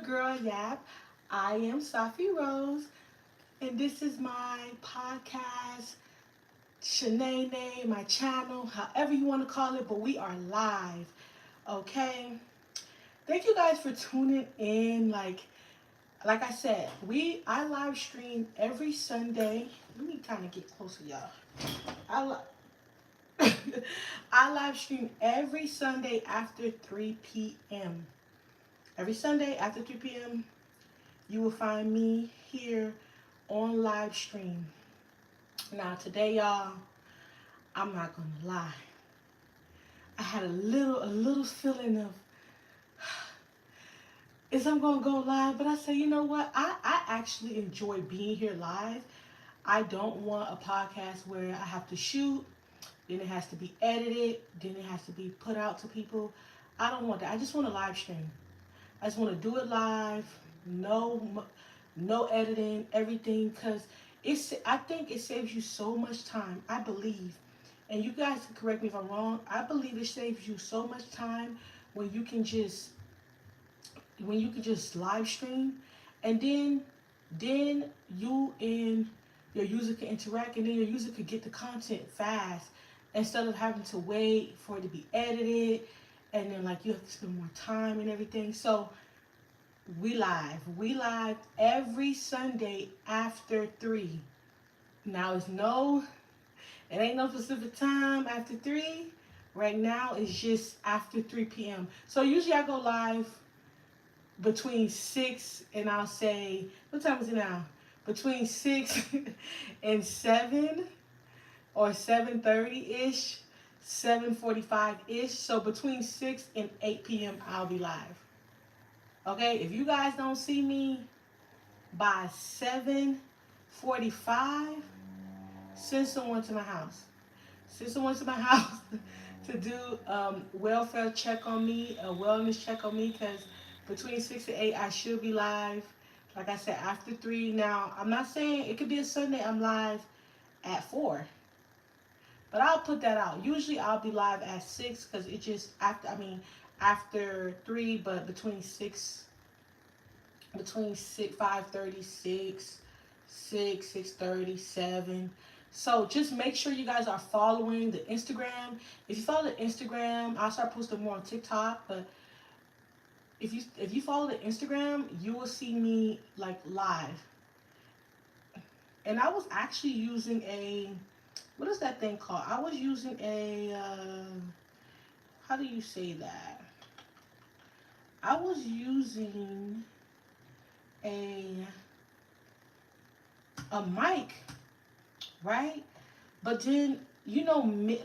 girl YAP. I am Saphi Rose, and this is my podcast, Shanae, my channel, however you want to call it, but we are live, okay? Thank you guys for tuning in. Like I said, I live stream every Sunday. Let me kind of get closer, y'all. I I live stream every Sunday after 3 p.m. Every Sunday after 3 p.m. you will find me here on live stream. Now today, y'all, I'm not gonna lie. I had a little feeling of is I'm gonna go live, but I say, you know what? I actually enjoy being here live. I don't want a podcast where I have to shoot, then it has to be edited, then it has to be put out to people. I don't want that. I just want to live stream. I just want to do it live, no editing, everything, because I think it saves you so much time. I believe, and you guys can correct me if I'm wrong. I believe it saves you so much time when you can just live stream, and then you and your user can interact, and then your user could get the content fast instead of having to wait for it to be edited, and then like you have to spend more time and everything. So we live every Sunday after 3. Now it ain't no specific time after 3. Right now it's just after 3 p.m. So usually I go live between 6 and I'll say, what time is it now? Between 6 and 7 or 7:30-ish, 7:45-ish. So between 6 and 8 p.m. I'll be live. Okay, if you guys don't see me by 7:45, send someone to my house. Send someone to my house to do welfare check on me, a wellness check on me, because between 6 and 8 I should be live. Like I said, after 3. Now, I'm not saying it could be a Sunday I'm live at 4. But I'll put that out. Usually I'll be live at 6 because it just after 3, but between 6 5:30, 6:30, 7. So just make sure you guys are following the Instagram. If you follow the Instagram, I'll start posting more on TikTok, but if you follow the Instagram, you will see me like live. And I was actually using what is that thing called? I was using how do you say that? I was using a mic, right? But then, mid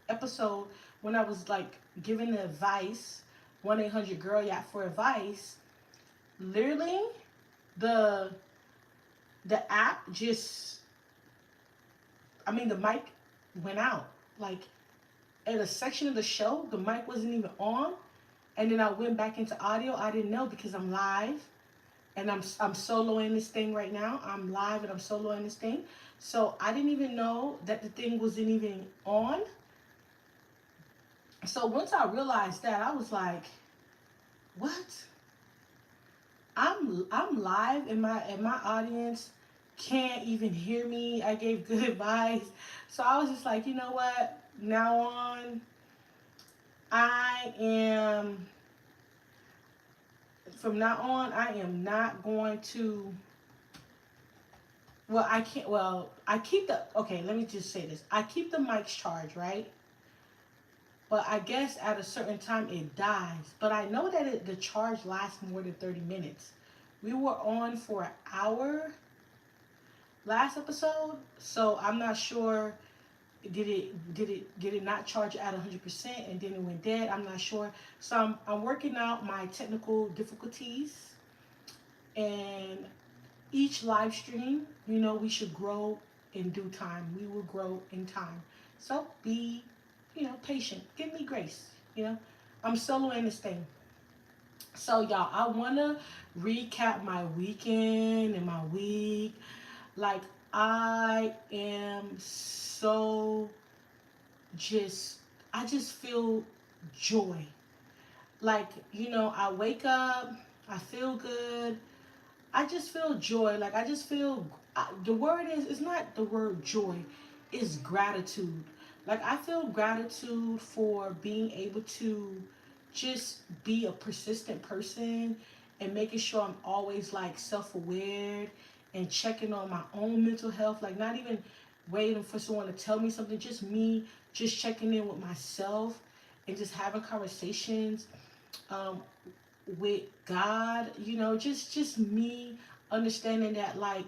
episode, when I was like giving the advice, 1-800 girl yacht for advice, literally the app just, the mic went out. Like at a section of the show, the mic wasn't even on. And then I went back into audio. I didn't know because I'm live and I'm soloing this thing right now. I'm live and I'm soloing this thing. So I didn't even know that the thing wasn't even on. So once I realized that, I was like, what? I'm live and my audience can't even hear me. I gave good advice. So I was just like, you know what? Now on, from now on, I am not going to, okay, let me just say this. I keep the mics charged, right? But I guess at a certain time it dies. But I know that the charge lasts more than 30 minutes. We were on for an hour last episode, so I'm not sure. Did it not charge at 100% and then it went dead? I'm not sure. So I'm working out my technical difficulties, and each live stream, we should grow in due time. We will grow in time. So be, patient. Give me grace. I'm soloing this thing. So y'all, I wanna recap my weekend and my week. Like, I am so I just feel joy. Like, you know, I wake up, I feel good, I just feel joy. Like, I just feel, the word is, it's not the word joy, it's gratitude. Like, I feel gratitude for being able to just be a persistent person and making sure I'm always like self aware and checking on my own mental health. Like, not even waiting for someone to tell me something, just me just checking in with myself and just having conversations um, with God, you know, just me understanding that like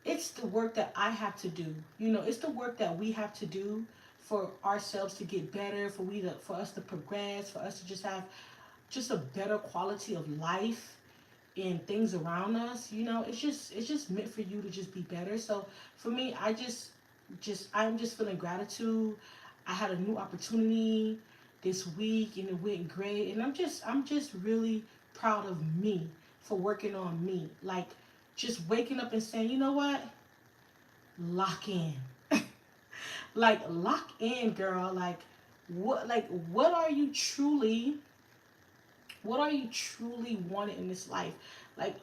it's the work that I have to do. You know, it's the work that we have to do for ourselves to get better, for us to progress, for us to just have just a better quality of life and things around us. You know, it's just meant for you to just be better. So for me, I'm just feeling gratitude. I had a new opportunity this week and it went great, and I'm just really proud of me for working on me. Like, just waking up and saying, you know what, lock in. Like, lock in, girl. Like what are you truly, what are you truly wanting in this life? Like,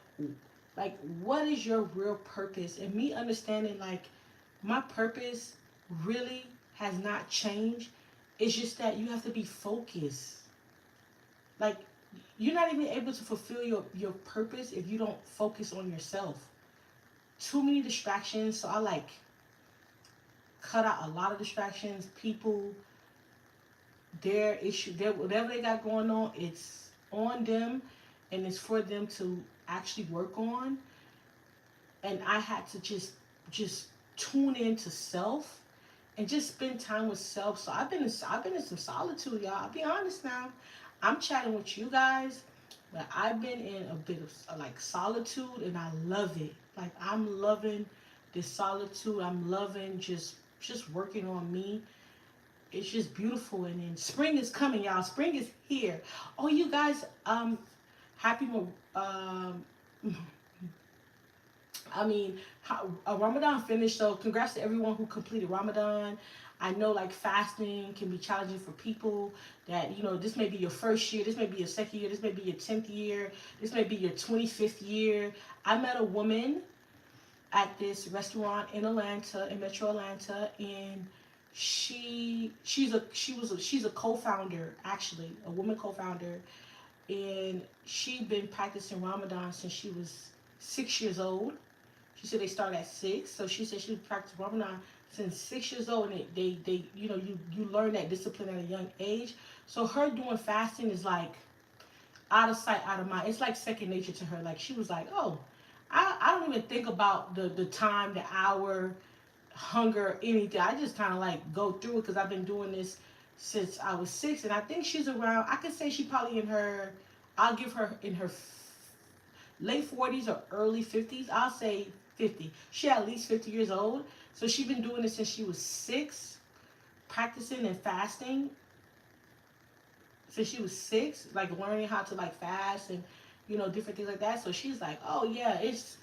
what is your real purpose? And me understanding like my purpose really has not changed. It's just that you have to be focused. Like, you're not even able to fulfill your purpose if you don't focus on yourself. Too many distractions. So I like cut out a lot of distractions. People, their issue, their whatever they got going on, it's on them, and it's for them to actually work on. And I had to just tune into self and just spend time with self. So I've been in some solitude, y'all. I'll be honest now. I'm chatting with you guys, but I've been in a bit of like solitude, and I love it. Like, I'm loving this solitude. I'm loving just working on me. It's just beautiful, and then spring is coming, y'all. Spring is here. Oh, you guys, happy I mean, Ramadan finished, so congrats to everyone who completed Ramadan. I know like fasting can be challenging for people that, you know, this may be your first year, this may be your second year, this may be your 10th year, this may be your 25th year. I met a woman at this restaurant in Atlanta, in Metro Atlanta, and she's a co-founder, actually, a woman co-founder, and she'd been practicing Ramadan since she was 6 years old. She said they start at 6, so she said she was practicing Ramadan since 6 years old, and they you know, you learn that discipline at a young age. So her doing fasting is like out of sight, out of mind. It's like second nature to her. Like, she was like, oh, I don't even think about the time, the hour, hunger, anything. I just kind of like go through it because I've been doing this since I was 6, and I think she's around. I could say she probably in her. I'll give her in her late 40s or early 50s. I'll say 50. She at least 50 years old. So she's been doing it since she was 6, practicing and fasting since she was 6, like learning how to like fast and, you know, different things like that. So she's like, oh yeah, it's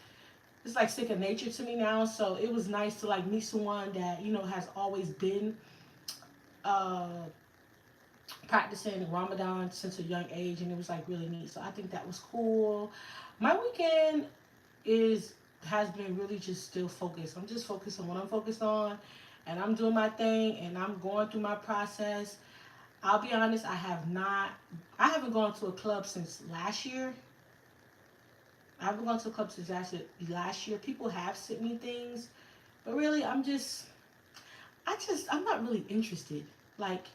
like second nature to me now. So it was nice to like meet someone that, you know, has always been uh practicing Ramadan since a young age, and it was like really neat. So I think that was cool. My weekend is has been really just still focused. I'm just focused on what I'm focused on, and I'm doing my thing, and I'm going through my process. I'll be honest, I haven't gone to a club since last year. I haven't gone to a club since last year. People have sent me things, but really, I'm not really interested. Like,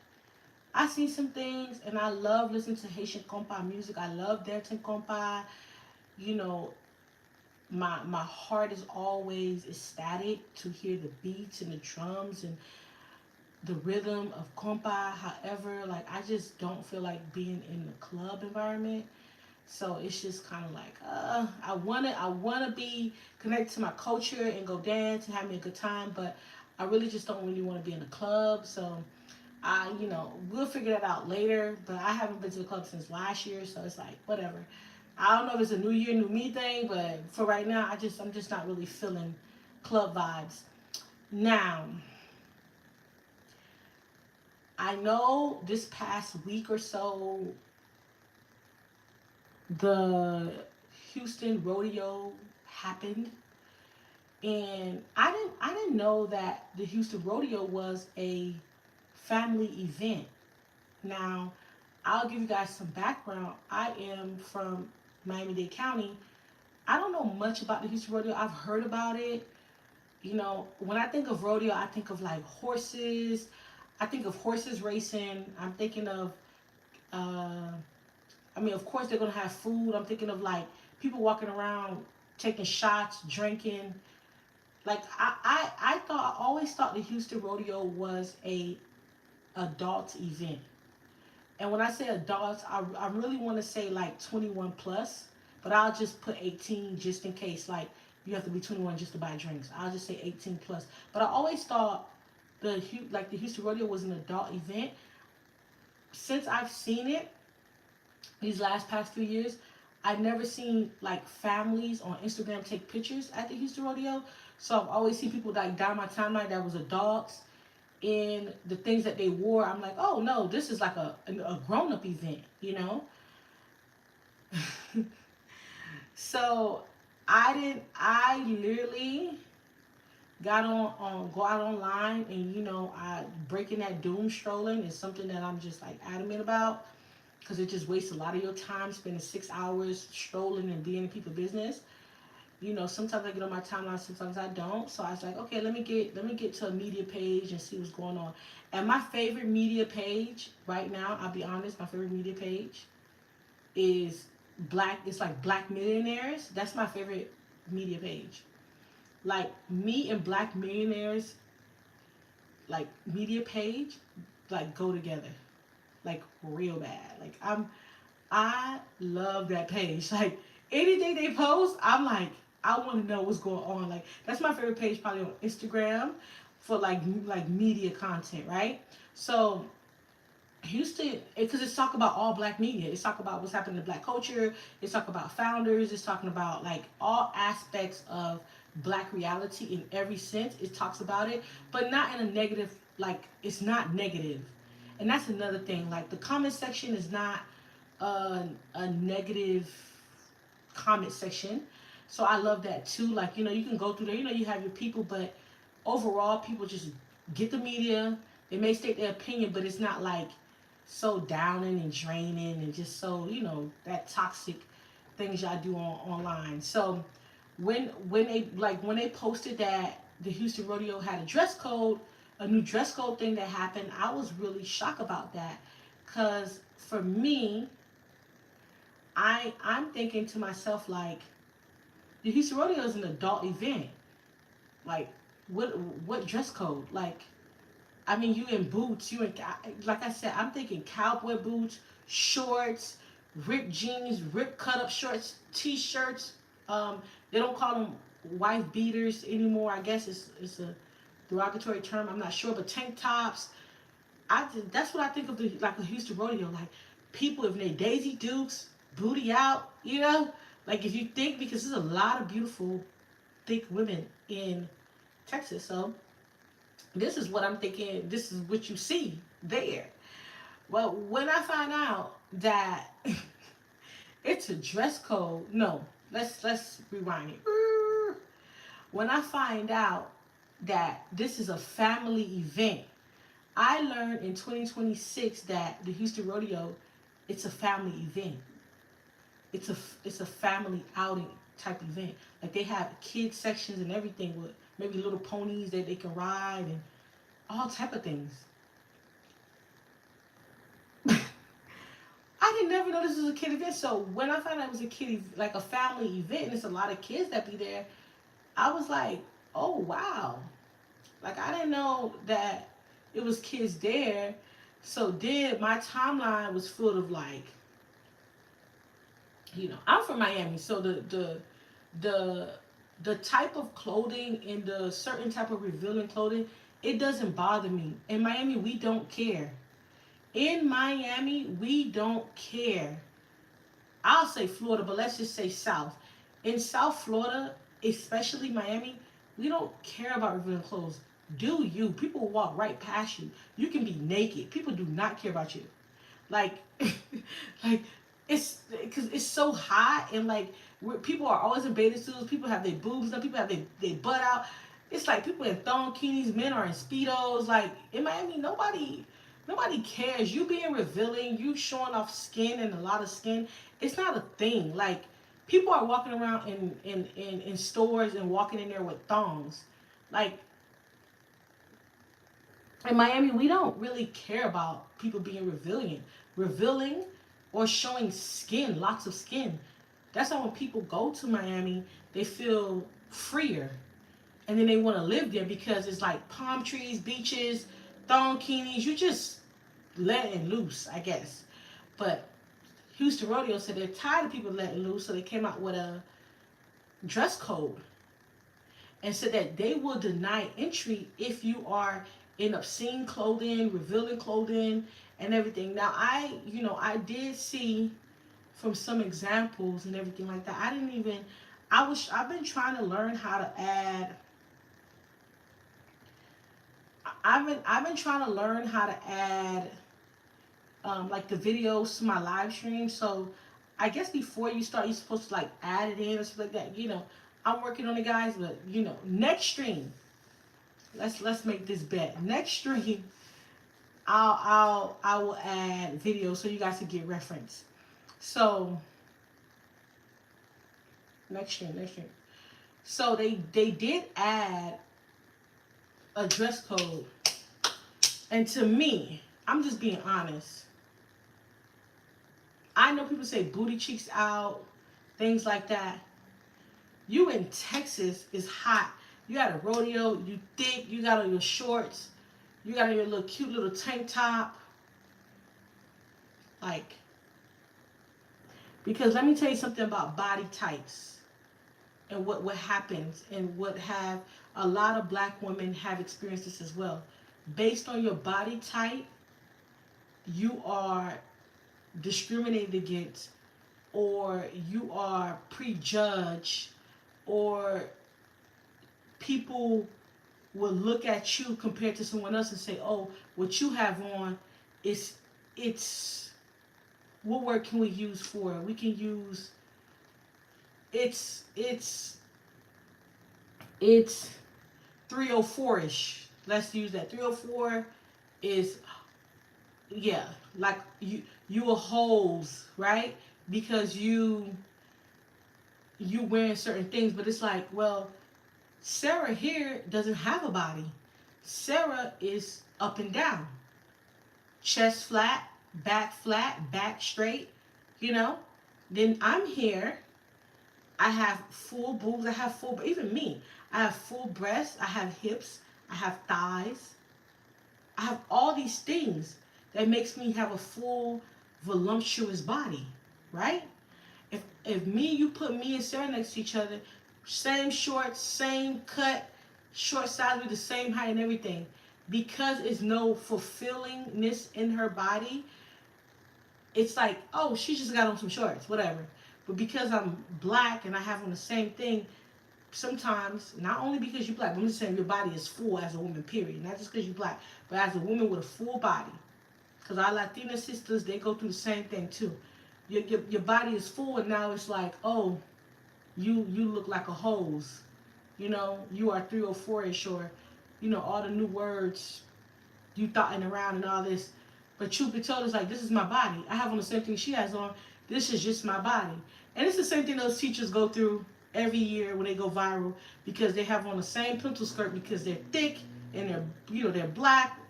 I see some things, and I love listening to Haitian compa music. I love dancing compa. You know, my heart is always ecstatic to hear the beats and the drums and the rhythm of compa. However, like, I just don't feel like being in the club environment. So it's just kind of like, I wanna be connected to my culture and go dance and have me a good time, but I really just don't really want to be in a club. So you know, we'll figure that out later. But I haven't been to the club since last year, so it's like whatever. I don't know if it's a new year, new me thing, but for right now, I'm just not really feeling club vibes. Now, I know this past week or so, the Houston rodeo happened, and I didn't know that the Houston rodeo was a family event. Now, I'll give you guys some background. I am from Miami-Dade County. I don't know much about the Houston rodeo. I've heard about it. You know, when I think of rodeo, I think of like horses. I think of horses racing. I'm thinking of, uh, I mean, of course they're gonna have food. I'm thinking of like people walking around taking shots, drinking. Like I always thought the Houston rodeo was a adult event. And when I say adults, I really want to say like 21 plus, but I'll just put 18 just in case. Like you have to be 21 just to buy drinks. I'll just say 18 plus. But I always thought the Houston rodeo was an adult event. Since I've seen it these last past few years, I've never seen like families on Instagram take pictures at the Houston rodeo. So I've always seen people like down my timeline that was adults in the things that they wore. I'm like, oh no, this is like a grown up event, you know? So I literally got go out online, and you know, I breaking that doom strolling is something that I'm just like adamant about, because it just wastes a lot of your time spending 6 hours strolling and being in people's business. You know, sometimes I get on my timeline, sometimes I don't. So I was like, okay, let me get to a media page and see what's going on. And my favorite media page right now, I'll be honest, my favorite media page is it's like black millionaires. That's my favorite media page. Like me and black millionaires, like media page, like go together. Like real bad. I love that page. Like anything they post, I'm like, I want to know what's going on. Like that's my favorite page, probably on Instagram, for like media content, right? So Houston, because it's talk about all black media. It's talk about what's happening in black culture. It's talk about founders. It's talking about like all aspects of black reality in every sense. It talks about it, but not in a negative. Like it's not negative, and that's another thing. Like the comment section is not a negative comment section. So I love that too. Like, you know, you can go through there, you know, you have your people, but overall, people just get the media. They may state their opinion, but it's not like so downing and draining and just so, you know, that toxic things y'all do online. So when they posted that the Houston Rodeo had a dress code, a new dress code thing that happened, I was really shocked about that. Cause for me, I'm thinking to myself like the Houston Rodeo is an adult event. Like what dress code? Like I mean you in boots, you in like I said, I'm thinking cowboy boots, shorts, ripped jeans, ripped cut up shorts, t-shirts. They don't call them wife beaters anymore. I guess it's a derogatory term. I'm not sure, but tank tops. That's what I think of the like a Houston Rodeo. Like people if they Daisy Dukes, booty out, you know. Like if you think because there's a lot of beautiful, thick women in Texas, so this is what I'm thinking. This is what you see there. Well, when I find out that it's a dress code, no, let's rewind it. When I find out that this is a family event, I learned in 2026 that the Houston Rodeo, it's a family event. It's a family outing type event. Like they have kids sections and everything with maybe little ponies that they can ride and all type of things. I didn't never know this was a kid event. So when I found out it was a kid like a family event and it's a lot of kids that be there, I was like, oh wow. Like I didn't know that it was kids there. So then my timeline was full of like, you know, I'm from Miami, so the the type of clothing and the certain type of revealing clothing, it doesn't bother me. In Miami, we don't care. In Miami, we don't care. I'll say Florida, but let's just say South. In South Florida, especially Miami, we don't care about revealing clothes. Do you? People walk right past you. You can be naked. People do not care about you. Like, like it's because it's so hot, and like people are always in bathing suits. People have their boobs done. People have their butt out. It's like people in thonginis, men are in speedos. Like in Miami, nobody cares. You being revealing, you showing off skin and a lot of skin. It's not a thing. Like people are walking around in stores and walking in there with thongs. Like in Miami, we don't really care about people being revealing, or showing skin, lots of skin. That's why when people go to Miami, they feel freer, and then they want to live there because it's like palm trees, beaches, thonginis. You just letting loose, I guess. But Houston Rodeo said they're tired of people letting loose, so they came out with a dress code and said that they will deny entry if you are in obscene clothing, revealing clothing, and everything. Now, I did see from some examples and everything like that. I've been trying to learn how to add. I've been trying to learn how to add like the videos to my live stream. So I guess before you start, you're supposed to like add it in or something like that. I'm working on it, guys. But next stream, let's make this bet. Next stream, I will add videos so you guys can get reference. So next stream. So they did add a dress code, and to me, I'm just being honest. I know people say booty cheeks out, things like that. You in Texas is hot. You at a rodeo, you thick, you got on your shorts, you got on your little cute little tank top. Like, because let me tell you something about body types and what happens, and what have a lot of black women have experienced this as well. Based on your body type, you are discriminated against, or you are prejudged, or people will look at you compared to someone else and say, oh, what you have on is, it's, what word can we use for it? We can use, it's 304-ish. Let's use that. 304 is, yeah, like you a hose, right? Because you wearing certain things, but it's like, well, Sarah here doesn't have a body. Sarah is up and down. Chest flat, back straight, Then I'm here. I have full boobs. Even me. I have full breasts. I have hips. I have thighs. I have all these things that makes me have a full, voluptuous body, right? If you put me and Sarah next to each other, same shorts, same cut, short size, with the same height and everything, because it's no fulfillingness in her body, it's like, oh, she just got on some shorts, whatever. But because I'm black and I have on the same thing, sometimes, not only because you're black, but I'm just saying your body is full as a woman, period. Not just because you're black, but as a woman with a full body. Because our Latina sisters, they go through the same thing too. Your body is full, and now it's like, oh, you look like a hose. You are 304-ish, or, all the new words you thoughting around and all this. But truth be told, it's like, this is my body. I have on the same thing she has on. This is just my body. And it's the same thing those teachers go through every year when they go viral, because they have on the same pencil skirt because they're thick and they're black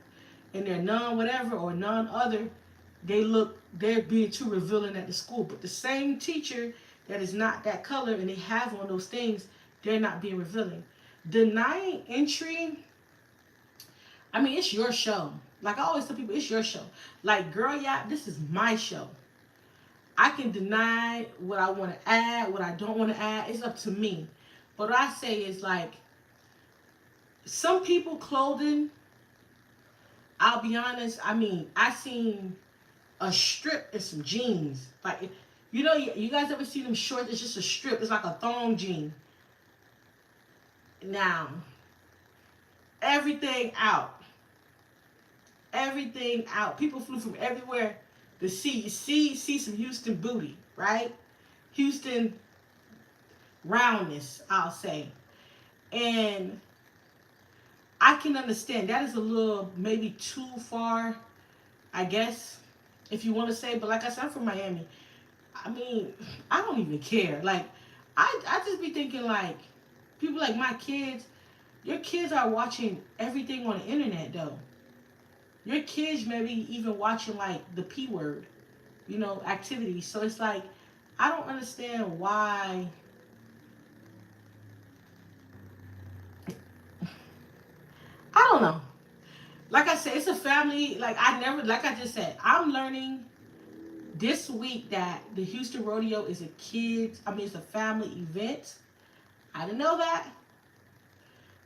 and they're none whatever or none other. They're being too revealing at the school. But the same teacher that is not that color and they have on those things, they're not being revealing. Denying entry, I mean, it's your show. Like I always tell people, it's your show. Like, girl, yeah, this is my show. I can deny what I want to add, what I don't want to add. It's up to me. But what I say is, like, some people clothing, I'll be honest, I mean, I seen a strip and some jeans. Like, you guys ever see them shorts? It's just a strip. It's like a thong jean. Now, everything out. Everything out. People flew from everywhere to see some Houston booty, right? Houston roundness, I'll say. And I can understand that is a little maybe too far, I guess, if you want to say. But like I said, I'm from Miami. I mean, I don't even care. Like, I just be thinking like, people like my kids, your kids are watching everything on the internet though. Your kids maybe even watching like the P word, activities. So it's like, I don't understand why. I don't know. Like I said, it's a family. Like I just said, I'm learning this week that the Houston Rodeo is it's a family event. I didn't know that.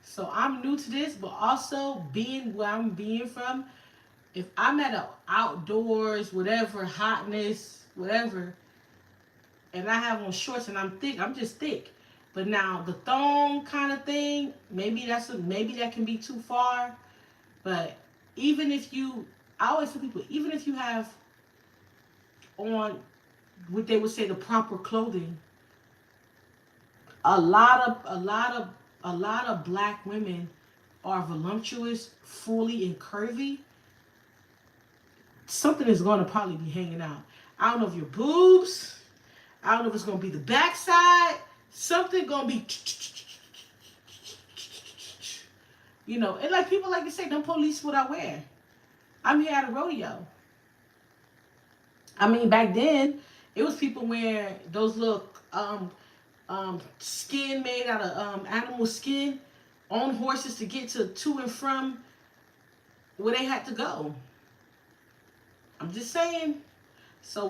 So I'm new to this, but also being where I'm being from, if I'm at a outdoors, whatever, hotness, whatever, and I have on shorts and I'm thick, I'm just thick. But now the thong kind of thing, maybe that can be too far. But even if you, I always tell people, even if you have on what they would say the proper clothing, a lot of black women are voluptuous, fully and curvy. Something is going to probably be hanging out. I don't know if your boobs. I don't know if it's going to be the backside. Something going to be, And like people like to say, don't police what I wear. I'm here at a rodeo. I mean, back then, it was people wearing those little skin made out of animal skin on horses to get to and from where they had to go. I'm just saying. So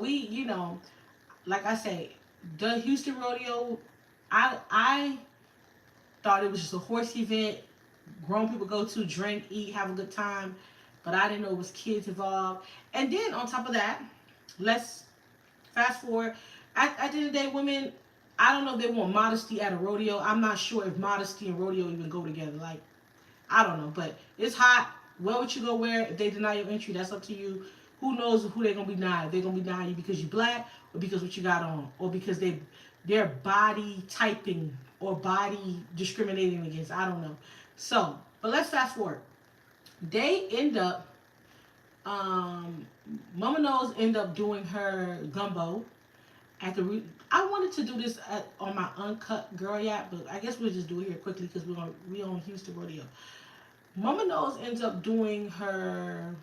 like I say, the Houston Rodeo, I thought it was just a horse event. Grown people go to, drink, eat, have a good time. But I didn't know it was kids involved. And then on top of that, let's fast forward. At the end of the day, women, I don't know if they want modesty at a rodeo. I'm not sure if modesty and rodeo even go together. Like, I don't know. But it's hot. Wear what you go wear. If they deny your entry, that's up to you. Who knows who they're going to be denying? They're going to be denying you because you black, or because what you got on, or because they're body typing or body discriminating against. I don't know. So, but let's fast forward. They end up, Mama Nose end up doing her gumbo at the. I wanted to do this on my uncut girl yap, but I guess we'll just do it here quickly because we on Houston Rodeo. Mama Nose ends up doing her.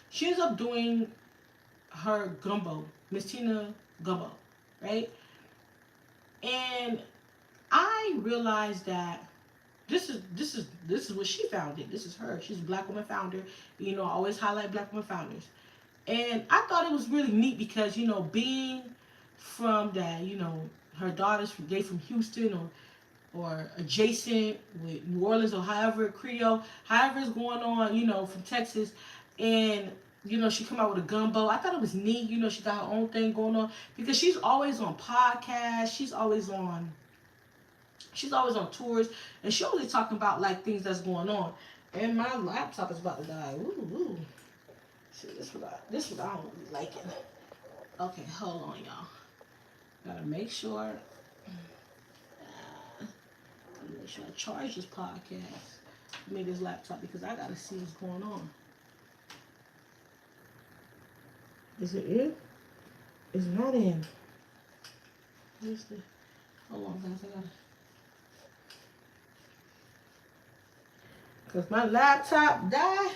She ends up doing her gumbo, Miss Tina gumbo, right? And I realized that this is what she founded. This is her. She's a black woman founder. I always highlight black women founders. And I thought it was really neat because, being from that, her daughters from Houston or adjacent with New Orleans or however Creole, however it's going on, from Texas. And she come out with a gumbo. I thought it was neat. She got her own thing going on because she's always on podcasts. She's always on tours, and she always talking about like things that's going on. And my laptop is about to die. Ooh. See, this what I don't be liking. Okay, hold on, y'all. Gotta make sure. Make sure I charge this podcast. Make this laptop because I gotta see what's going on. Is it in? It's not in. Where's the? Hold on, guys. I gotta. Cause my laptop died.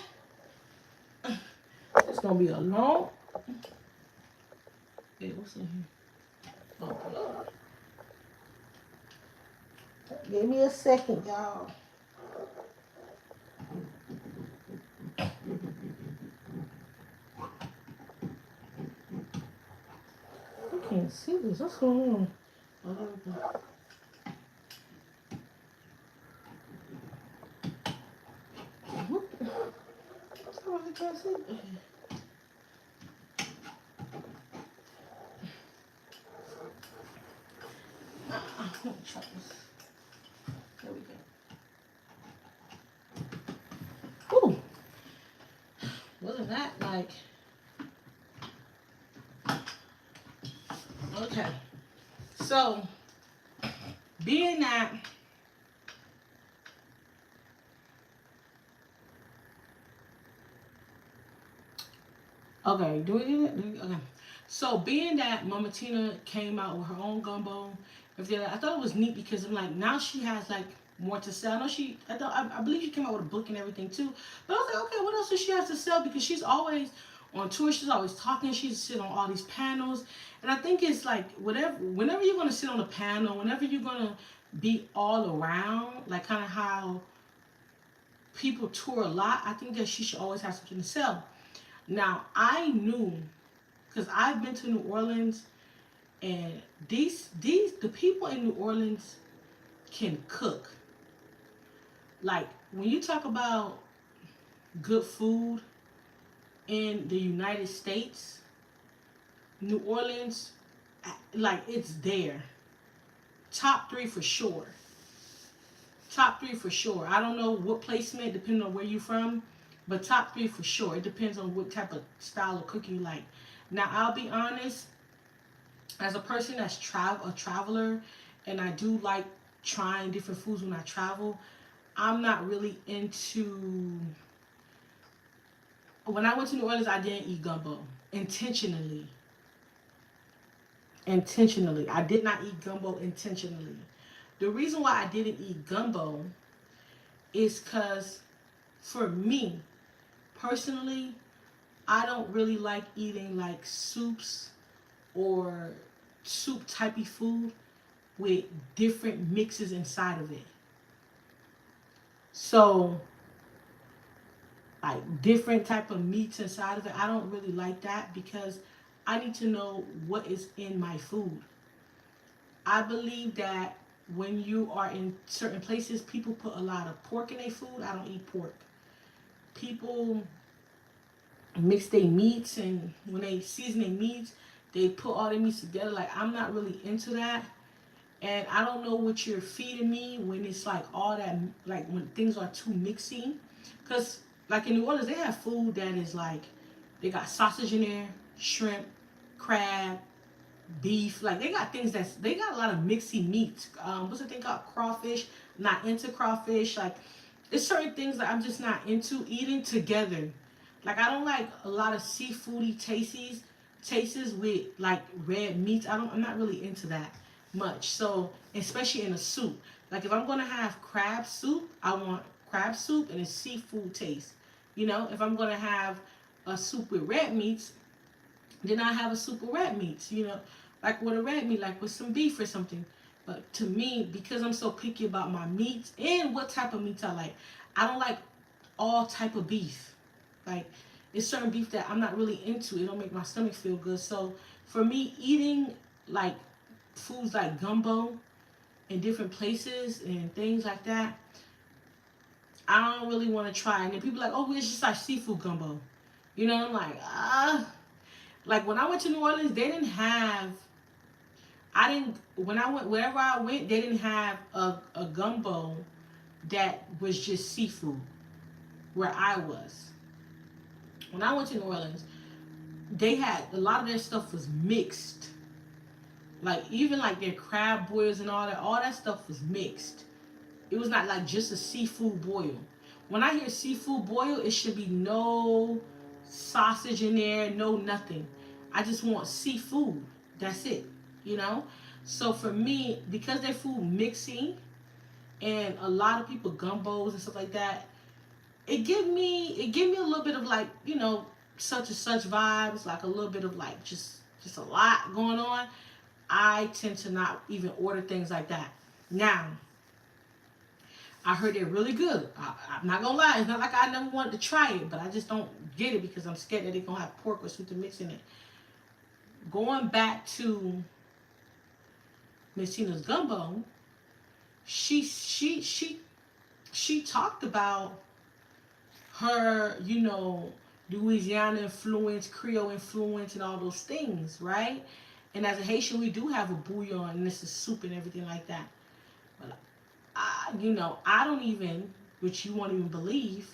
It's gonna be a long. Hey, what's in here? Oh Lord. Give me a second, y'all. I can't see this. What's going on? Oh, there we go. Oh, I can't see. Okay. Let me try this. There we go. Ooh. Wasn't that like Okay. So, being that, okay, do it. Okay. So, being that Mama Tina came out with her own gumbo, I thought it was neat because I'm like, now she has like more to sell. I know I believe she came out with a book and everything too. But I was like, okay, what else does she have to sell? Because she's always on tour, she's always talking, she's sitting on all these panels. And I think it's like, whenever you're going to sit on a panel, whenever you're going to be all around, like kind of how people tour a lot, I think that she should always have something to sell. Now, I knew, because I've been to New Orleans, and the people in New Orleans can cook. Like, when you talk about good food in the United States, New Orleans, like, it's there. Top three for sure. Top three for sure. I don't know what placement, depending on where you're from, but top three for sure. It depends on what type of style of cooking you like. Now, I'll be honest, as a person that's a traveler, and I do like trying different foods when I travel, I'm not really into. When I went to New Orleans, I didn't eat gumbo intentionally. Intentionally, I did not eat gumbo intentionally. The reason why I didn't eat gumbo is because, for me personally, I don't really like eating like soups or soup typey food with different mixes inside of it. So, like different type of meats inside of it, I don't really like that because I need to know what is in my food. I believe that when you are in certain places, people put a lot of pork in their food. I don't eat pork. People mix their meats, and when they season their meats, they put all their meats together. Like, I'm not really into that. And I don't know what you're feeding me when it's like all that, like when things are too mixing. Because, like in New Orleans, they have food that is like, they got sausage in there, shrimp, crab, beef. Like, they got a lot of mixy meats. What's the thing called? Crawfish. Not into crawfish. Like, there's certain things that I'm just not into eating together. Like, I don't like a lot of seafoody tastes with like red meats. I'm not really into that much. So, especially in a soup. Like, if I'm gonna have crab soup, I want crab soup and a seafood taste. If I'm gonna have a soup with red meats, then I have a soup with red meats. Like with a red meat, like with some beef or something. But to me, because I'm so picky about my meats and what type of meats I like, I don't like all type of beef. Like, it's certain beef that I'm not really into. It don't make my stomach feel good. So for me, eating like foods like gumbo in different places and things like that, I don't really want to try. And then people are like, oh, it's just like seafood gumbo. I'm like, like when I went to New Orleans, they didn't have. I didn't when I went wherever I went, they didn't have a gumbo that was just seafood where I was. When I went to New Orleans, they had a lot of their stuff was mixed. Like, even like their crab boils and all that stuff was mixed. It was not like just a seafood boil. When I hear seafood boil, it should be no sausage in there, no nothing. I just want seafood. That's it. You know? So for me, because they're food mixing and a lot of people gumbos and stuff like that, it give me a little bit of like, such and such vibes, like a little bit of like just a lot going on. I tend to not even order things like that. Now, I heard they're really good. I'm not gonna lie, it's not like I never wanted to try it, but I just don't get it because I'm scared that they're gonna have pork or something mixed in it. Going back to Miss Tina's gumbo, she talked about her, Louisiana influence, Creole influence, and all those things, right? And as a Haitian, we do have a bouillon, and this is soup and everything like that. But I don't even, which you won't even believe,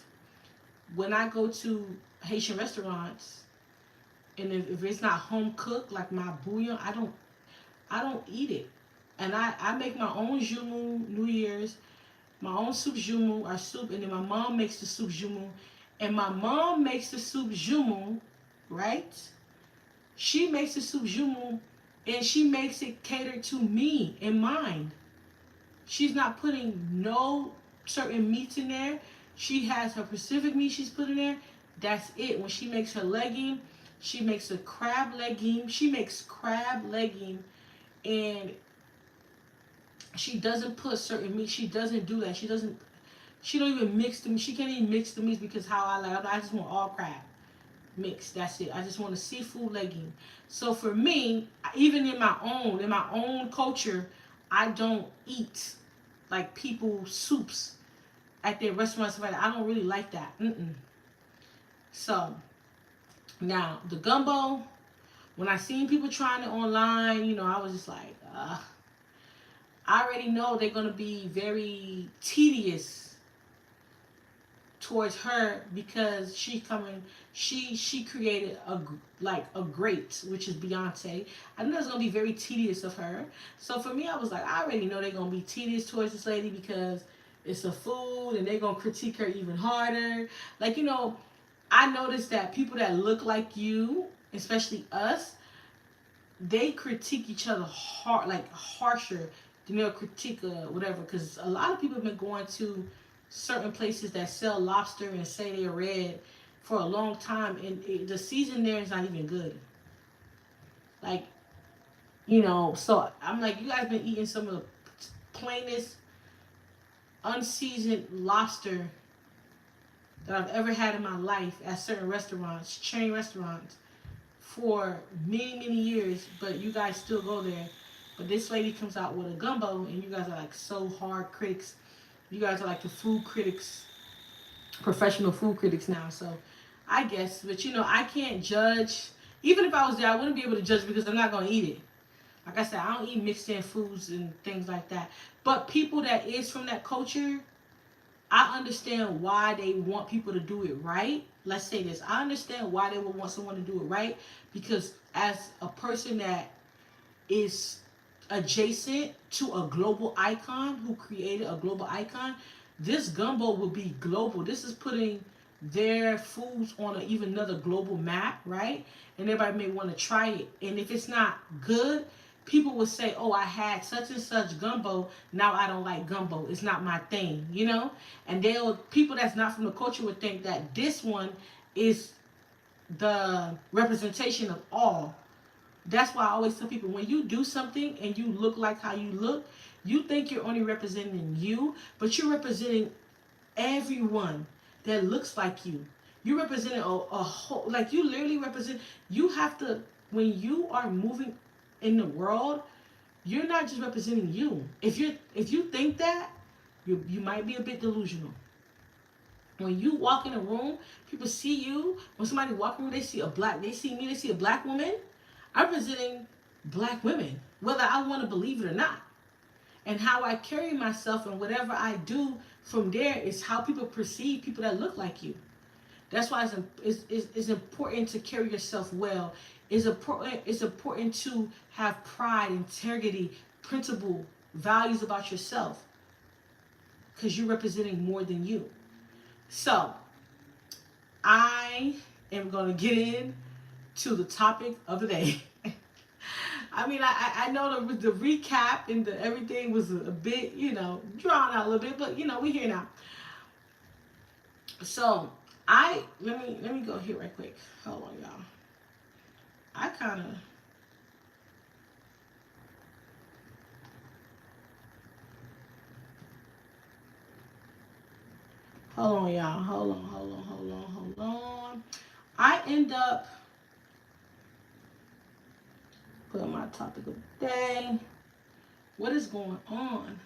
when I go to Haitian restaurants, and if it's not home cooked, like my bouillon, I don't eat it. And I make my own jumu New Year's, my own soup jumu, our soup, and then my mom makes the soup jumu. And my mom makes the soup jumu, right? She makes the soup jumu and she makes it catered to me in mind. She's not putting no certain meats in there. She has her Pacific meat she's putting there. That's it. When she makes her legume, she makes a crab legume. She makes crab legume, and she doesn't put certain meat. She doesn't do that. She doesn't. She don't even mix the meat. She can't even mix the meats because how I like. I just want all crab mixed. That's it. I just want a seafood legume. So for me, even in my own culture, I don't eat like people soups at their restaurants. I don't really like that. So now the gumbo, when I seen people trying it online, I was just like, I already know they're gonna be very tedious towards her because she created a great, which is Beyonce. I know it's gonna be very tedious of her. So for me, I was like, I already know they're gonna be tedious towards this lady because it's a food and they're gonna critique her even harder. Like, I noticed that people that look like you, especially us, they critique each other hard, like harsher than they'll critique whatever. Because a lot of people have been going to certain places that sell lobster and say they're red for a long time, and the season there is not even good. Like, so I'm like, you guys been eating some of the plainest, unseasoned lobster that I've ever had in my life at certain restaurants, chain restaurants, for many, many years, but you guys still go there. But this lady comes out with a gumbo, and you guys are like so hard critics. You guys are like the food critics, professional food critics now. So I guess, but I can't judge. Even if I was there, I wouldn't be able to judge because I'm not going to eat it. Like I said, I don't eat mixed in foods and things like that. But people that is from that culture, I understand why they want people to do it right. Let's say this. I understand why they would want someone to do it right because as a person that is adjacent to a global icon who created a global icon, this gumbo will be global. This is putting their foods on even another global map, right? And everybody may want to try it. And if it's not good, people will say, oh, I had such and such gumbo, now I don't like gumbo, it's not my thing, and people that's not from the culture would think that this one is the representation of all. That's why I always tell people, when you do something and you look like how you look, you think you're only representing you, but you're representing everyone that looks like you. You're representing a whole, like you literally represent, you have to, when you are moving in the world, you're not just representing you. If you think that, you might be a bit delusional. When you walk in a room, people see you. When somebody walk in, they see me, they see a black woman. I'm representing black women, whether I want to believe it or not. And how I carry myself and whatever I do from there is how people perceive people that look like you. That's why it's important to carry yourself well. It's important to have pride, integrity, principle, values about yourself, because you're representing more than you. So I am going to get in to the topic of the day. I mean, I know the recap and everything was a bit, drawn out a little bit, but we here now. So let me go here right quick. Hold on, y'all. I kind of hold on, y'all. Hold on. I end up putting my topic of the day. What is going on?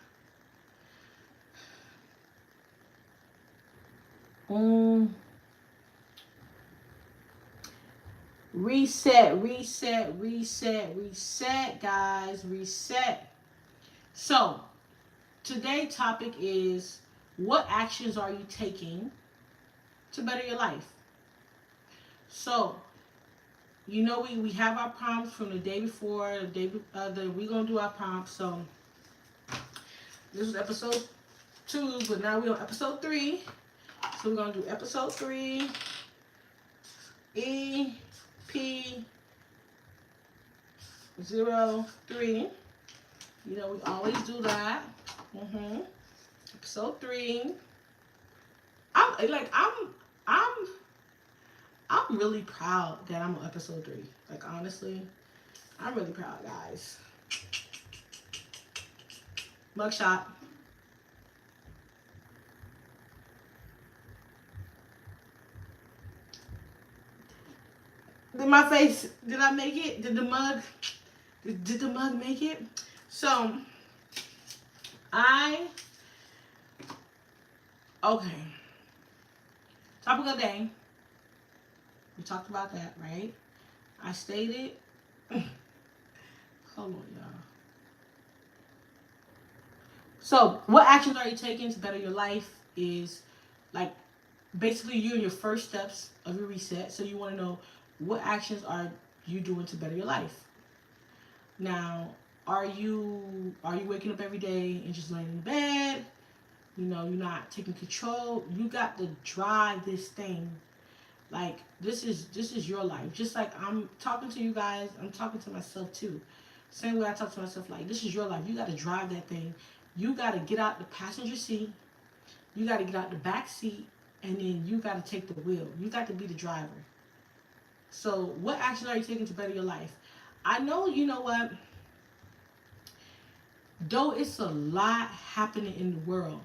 Reset, guys. Reset. So, today's topic is, what actions are you taking to better your life? So, you know, we have our prompts from the day before, we gonna do our prompts. So this was episode 2, but now we're on episode 3. So we're gonna do episode 3, EP03. You know, we always do that. Episode 3. I'm I'm really proud that I'm on episode 3. Like, honestly, I'm really proud, guys. Mugshot. Did my face, did I make it? Did the mug make it? So, okay. Topic of the day. We talked about that, right? I stated, hold on, y'all. So, what actions are you taking to better your life is, like, basically you're in your first steps of your reset. So you want to know, what actions are you doing to better your life? Now, are you waking up every day and just laying in bed? You know, you're not taking control. You got to drive this thing. Like, this is your life. Just like I'm talking to you guys, I'm talking to myself too. Same way I talk to myself, like, this is your life. You got to drive that thing. You got to get out the passenger seat. You got to get out the back seat. And then you got to take the wheel. You got to be the driver. So what action are you taking to better your life? I know, you know what? Though it's a lot happening in the world,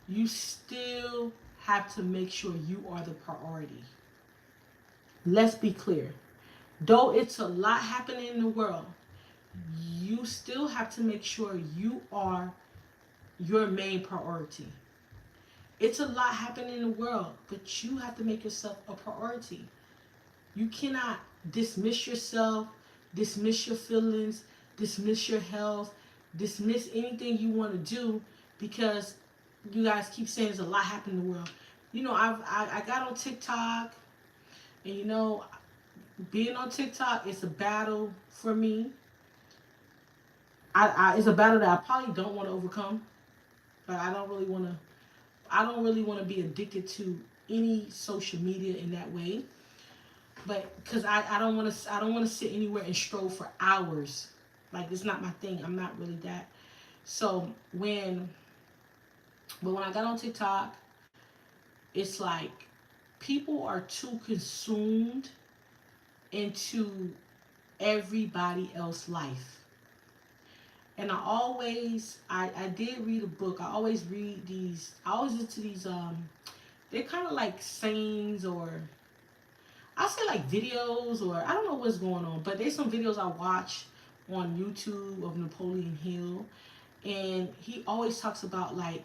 you still have to make sure you are the priority. Let's be clear. Though it's a lot happening in the world, you still have to make sure you are your main priority. It's a lot happening in the world, but you have to make yourself a priority. You cannot dismiss yourself, dismiss your feelings, dismiss your health, dismiss anything you want to do because you guys keep saying there's a lot happening in the world. You know, I got on TikTok, and you know, being on TikTok is a battle for me. It's a battle that I probably don't want to overcome, but I don't really want to. I don't really want to be addicted to any social media in that way. But because I don't want to sit anywhere and stroll for hours. Like, it's not my thing. I'm not really that. So when I got on TikTok, it's like people are too consumed into everybody else's life. And I did read a book. I always listen to these, they're kind of like sayings, or I'll say like videos, or I don't know what's going on, but there's some videos I watch on YouTube of Napoleon Hill, and he always talks about, like,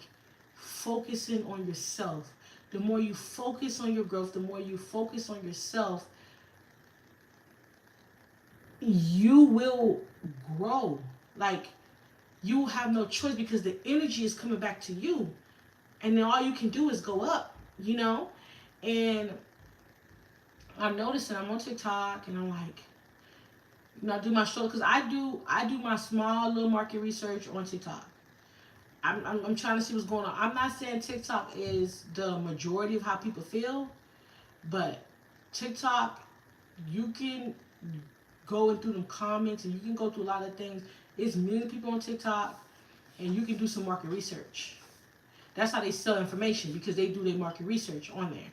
focusing on yourself. The more you focus on your growth, the more you focus on yourself, you will grow. Like, you have no choice because the energy is coming back to you, and then all you can do is go up, you know. And I'm noticing, I'm on TikTok, and I'm like, you know, I do my show because I do my small little market research on TikTok. I'm trying to see what's going on. I'm not saying TikTok is the majority of how people feel, but TikTok, you can go through them comments, and you can go through a lot of things. It's millions of people on TikTok, and you can do some market research. That's how they sell information, because they do their market research on there,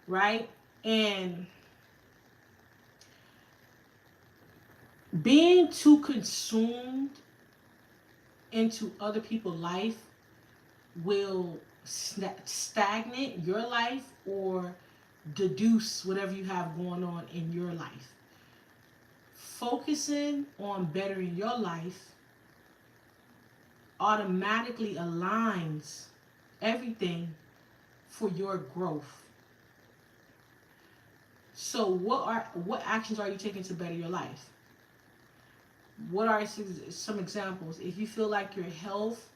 right? And being too consumed into other people's life will stagnate your life or deduce whatever you have going on in your life. Focusing on bettering your life automatically aligns everything for your growth. So what actions are you taking to better your life? What are some examples? If you feel like your health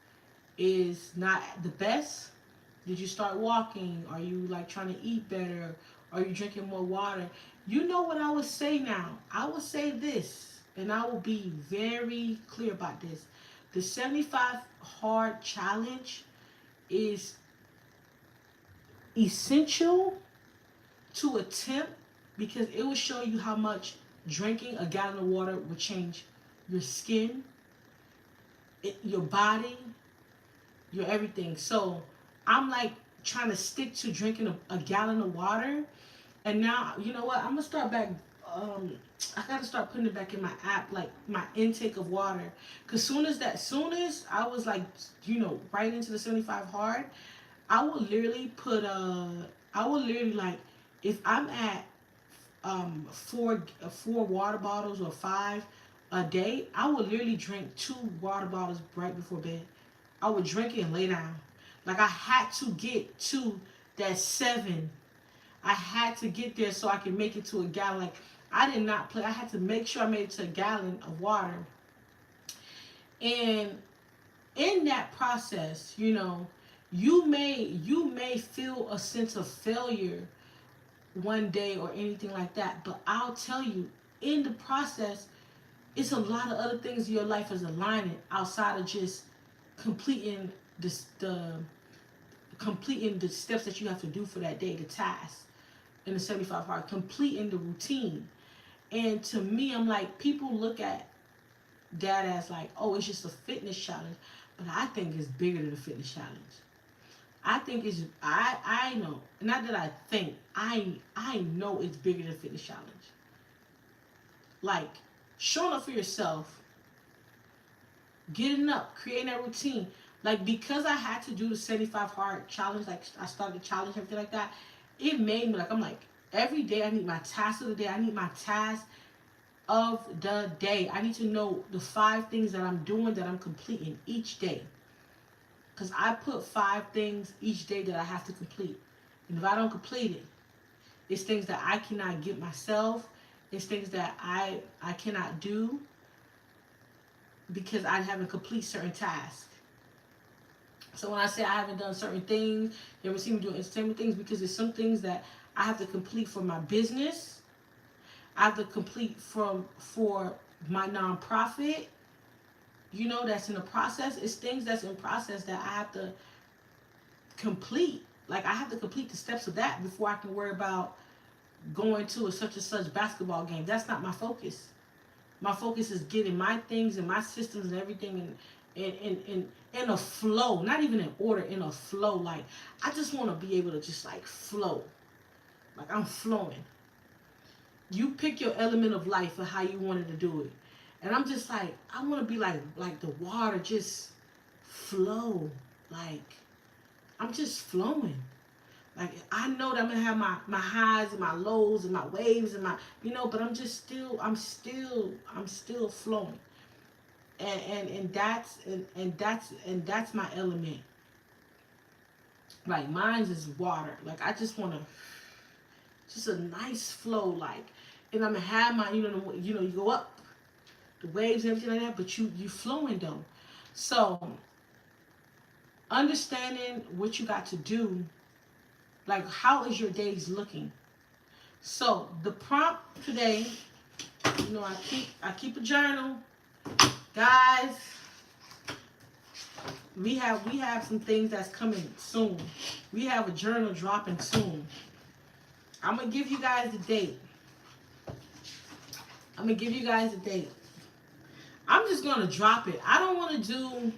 is not the best, did you start walking? Are you, like, trying to eat better? Are you drinking more water? You know what I would say now? I would say this, and I will be very clear about this. The 75 hard challenge is essential to attempt because it will show you how much drinking a gallon of water will change your skin, your body, your everything. So I'm like trying to stick to drinking a gallon of water. And now, you know what? I'm gonna start back. I gotta start putting it back in my app, like my intake of water. Cause soon as I was like, right into the 75 hard, I will literally put I will literally like, if I'm at four water bottles or five a day, I would literally drink 2 water bottles right before bed. I would drink it and lay down. Like I had to get to that 7. I had to get there so I could make it to a gallon. Like I did not play. I had to make sure I made it to a gallon of water. And in that process, you may feel a sense of failure one day or anything like that. But I'll tell you, in the process, it's a lot of other things in your life is aligning outside of just completing the completing the steps that you have to do for that day, the task in the 75 hard, completing the routine. And to me, I'm like, people look at that as like, oh, it's just a fitness challenge. But I think it's bigger than a fitness challenge. I think it's, I know, not that I think, I know it's bigger than a fitness challenge. Like, showing up for yourself, getting up, creating that routine. Like, because I had to do the 75 hard challenge, like I started the challenge, everything like that, it made me like, I'm like, every day I need my task of the day. I need my task of the day. I need to know the 5 things that I'm doing, that I'm completing each day. Because I put 5 things each day that I have to complete. And if I don't complete it, it's things that I cannot get myself. It's things that I cannot do because I haven't complete certain tasks. So when I say I haven't done certain things, you ever see me doing entertainment things, because there's some things that I have to complete for my business. I have to complete for my nonprofit. That's in the process. It's things that's in process that I have to complete. Like I have to complete the steps of that before I can worry about going to a such and such basketball game. That's not my focus. My focus is getting my things and my systems and everything in a flow, not even in order, in a flow. Like I just want to be able to just like flow, like I'm flowing. You pick your element of life for how you wanted to do it, and I'm just like, I want to be like the water, just flow. Like I'm just flowing. Like I know that I'm gonna have my highs and my lows and my waves and my but I'm just still I'm still flowing. And that's my element. Like mine's is water. Like I just wanna just a nice flow, like, and I'm gonna have my you go up the waves and everything like that, but you flowing though. So understanding what you got to do, like how is your days looking? So the prompt today, I keep a journal, guys. We have some things that's coming soon. We have a journal dropping soon. I'm gonna give you guys the date. I'm just gonna drop it. I don't want to do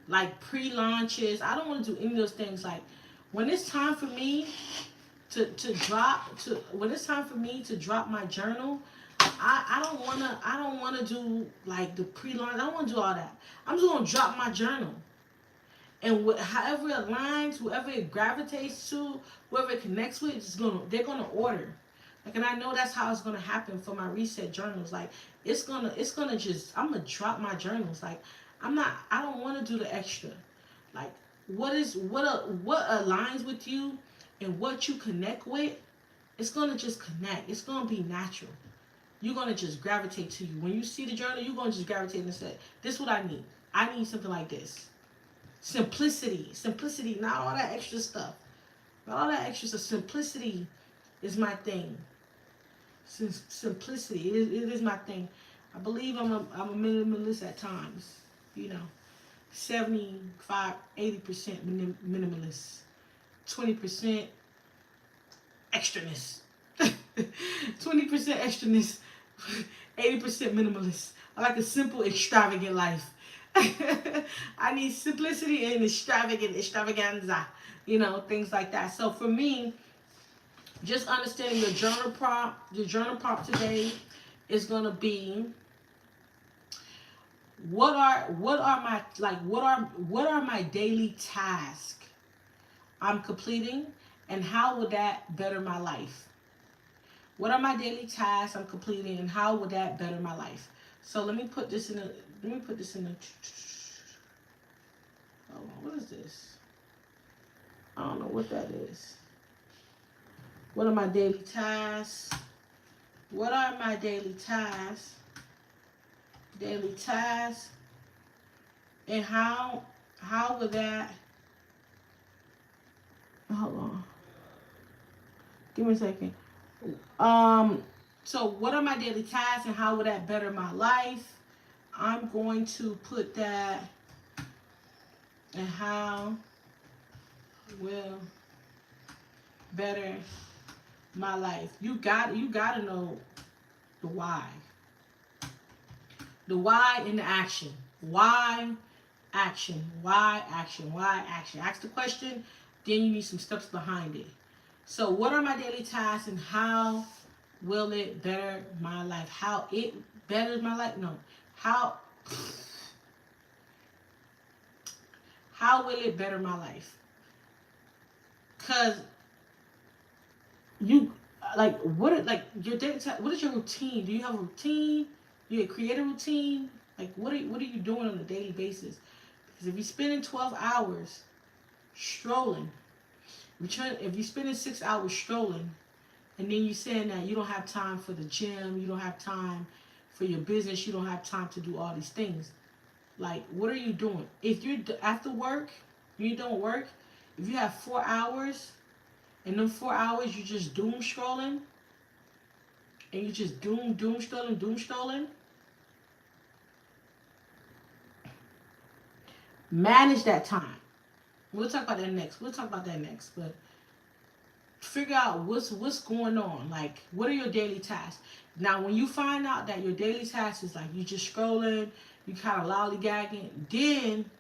like pre-launches. I don't want to do any of those things. Like when it's time for me to when it's time for me to drop my journal, I don't wanna do like the pre-launch. I don't wanna do all that. I'm just gonna drop my journal. And however it aligns, whoever it gravitates to, whoever it connects with, they're gonna order. Like, and I know that's how it's gonna happen for my reset journals. Like, it's gonna I'm gonna drop my journals. Like, I don't want to do the extra. Like, what aligns with you and what you connect with, it's gonna just connect. It's gonna be natural. You're gonna just gravitate to you. When you see the journal, you're gonna just gravitate and say, "This is what I need. I need something like this." Simplicity, not all that extra stuff. Not all that extra stuff. Simplicity is my thing. Simplicity. It is my thing. I believe I'm a minimalist at times. You know, 75, 80% minimalist, 20% extraness, 20% extraness, 80% minimalist. I like a simple, extravagant life. I need simplicity and extravaganza, you know, things like that. So for me, just understanding your journal prompt today is gonna be what are my daily tasks I'm completing, and how would that better my life? What are my daily tasks I'm completing, and how would that better my life? So let me put this in a. Let me put this in a. Oh, what is this? I don't know what that is. What are my daily tasks? What are my daily tasks? Daily tasks, and how would that? Hold on. Give me a second. So what are my daily tasks and how would that better my life? I'm going to put that, and how will better my life. You gotta know the why. The why in the action. Why action? Why action? Why action? Ask the question, then you need some steps behind it. So what are my daily tasks and how will it better my life? How it betters my life? No. How will it better my life? Cause you like your daily what is your routine? Do you have a routine? Do you create a routine? Like what are you doing on a daily basis? Because if you're spending 12 hours strolling, if you're spending 6 hours strolling, and then you're saying that you don't have time for the gym, you don't have time for your business, you don't have time to do all these things. Like, what are you doing? If you're after work, you don't work, if you have 4 hours, and them 4 hours you just doom scrolling, and you just doom scrolling, manage that time. We'll talk about that next. But figure out what's going on. Like, what are your daily tasks? Now, when you find out that your daily task is like you just scrolling, you kind of lollygagging, then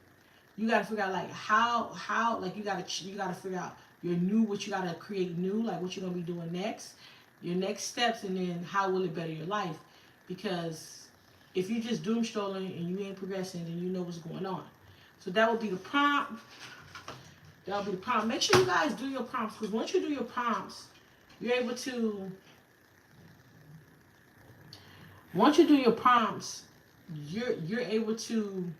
you gotta figure out like how like you gotta figure out what you gotta create new, like what you're gonna be doing next, your next steps, and then how will it better your life? Because if you just doom scrolling and you ain't progressing, then you know what's going on. So that would be the prompt. That'll be the prompt. Make sure you guys do your prompts, because once you do your prompts, you're able to. Once you do your prompts, you're able to.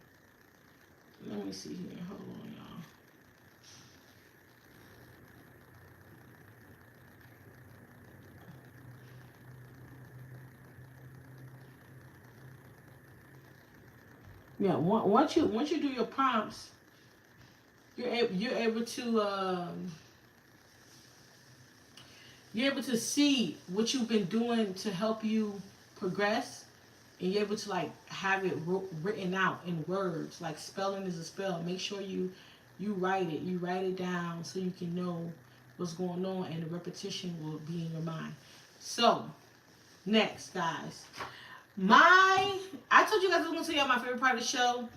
Let me see here. Hold on, y'all. Yeah, once you do your prompts, you're able to you're able to see what you've been doing to help you progress, and you're able to like have it written out in words. Like spelling is a spell. Make sure you write it. You write it down so you can know what's going on, and the repetition will be in your mind. So next, guys, I told you guys I was gonna tell y'all my favorite part of the show.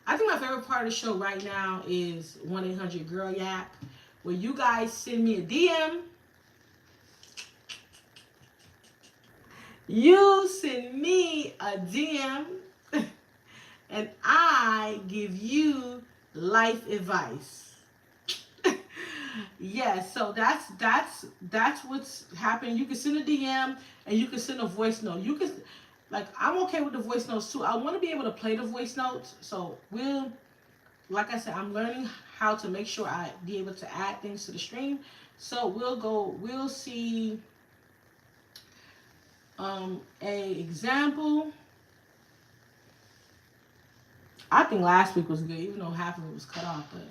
I think my favorite part of the show right now is 1-800-GIRL-YAP, where you guys send me a DM. You send me a DM, and I give you life advice. Yes, so that's what's happening. You can send a DM, and you can send a voice note. You can, like, I'm okay with the voice notes too. I want to be able to play the voice notes. So like I said, I'm learning how to make sure I be able to add things to the stream. So we'll see a example. I think last week was good, even though half of it was cut off, but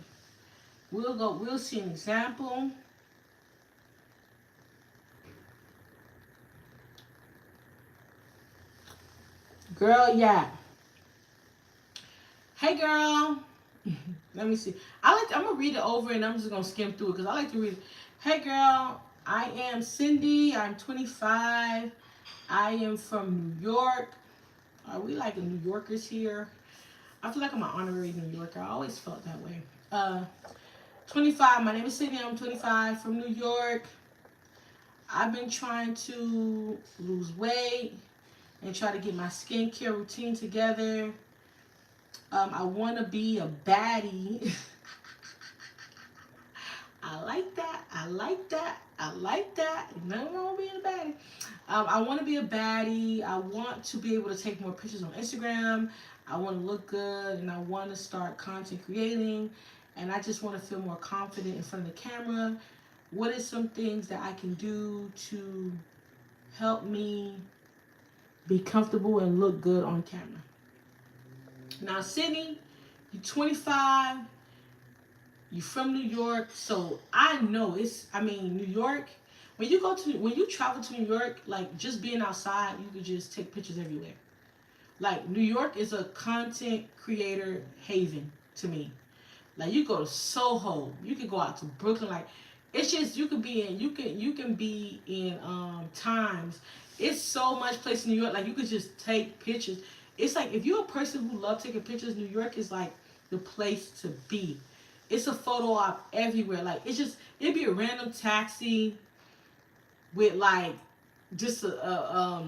we'll see an example. Girl, yeah. Hey, girl. Let me see. I'm gonna read it over and I'm just gonna skim through it because I like to read. Hey, girl. I am Cindy. I'm 25. I am from New York. Are we like New Yorkers here? I feel like I'm an honorary New Yorker. I always felt that way. 25. My name is Cindy. I'm 25 from New York. I've been trying to lose weight and try to get my skincare routine together. I want to be a baddie. I like that. I like that. I like that. Nothing wrong with being a baddie. I want to be a baddie. I want to be able to take more pictures on Instagram. I want to look good and I want to start content creating. And I just want to feel more confident in front of the camera. What is some things that I can do to help me be comfortable and look good on camera? Now, Sydney, you're 25. You're from New York, so I know New York. When you travel to New York, like just being outside, you could just take pictures everywhere. Like New York is a content creator haven to me. Like you go to Soho, you can go out to Brooklyn. Like it's just you can be in Times. It's so much place in New York. Like you could just take pictures. It's like if you're a person who loves taking pictures, New York is like the place to be. It's a photo op everywhere. Like it'd be a random taxi with like just a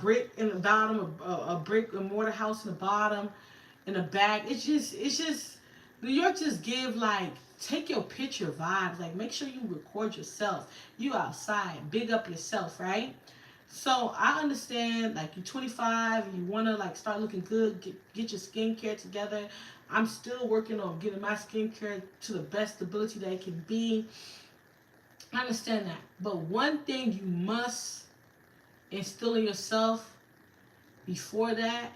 brick in the bottom, a brick and mortar house in the bottom, in the back. It's just New York just give like take your picture vibes. Like make sure you record yourself. You outside, big up yourself, right? So I understand like you're 25 and you wanna like start looking good, get your skincare together. I'm still working on getting my skincare to the best ability that it can be. I understand that. But one thing you must instill in yourself before that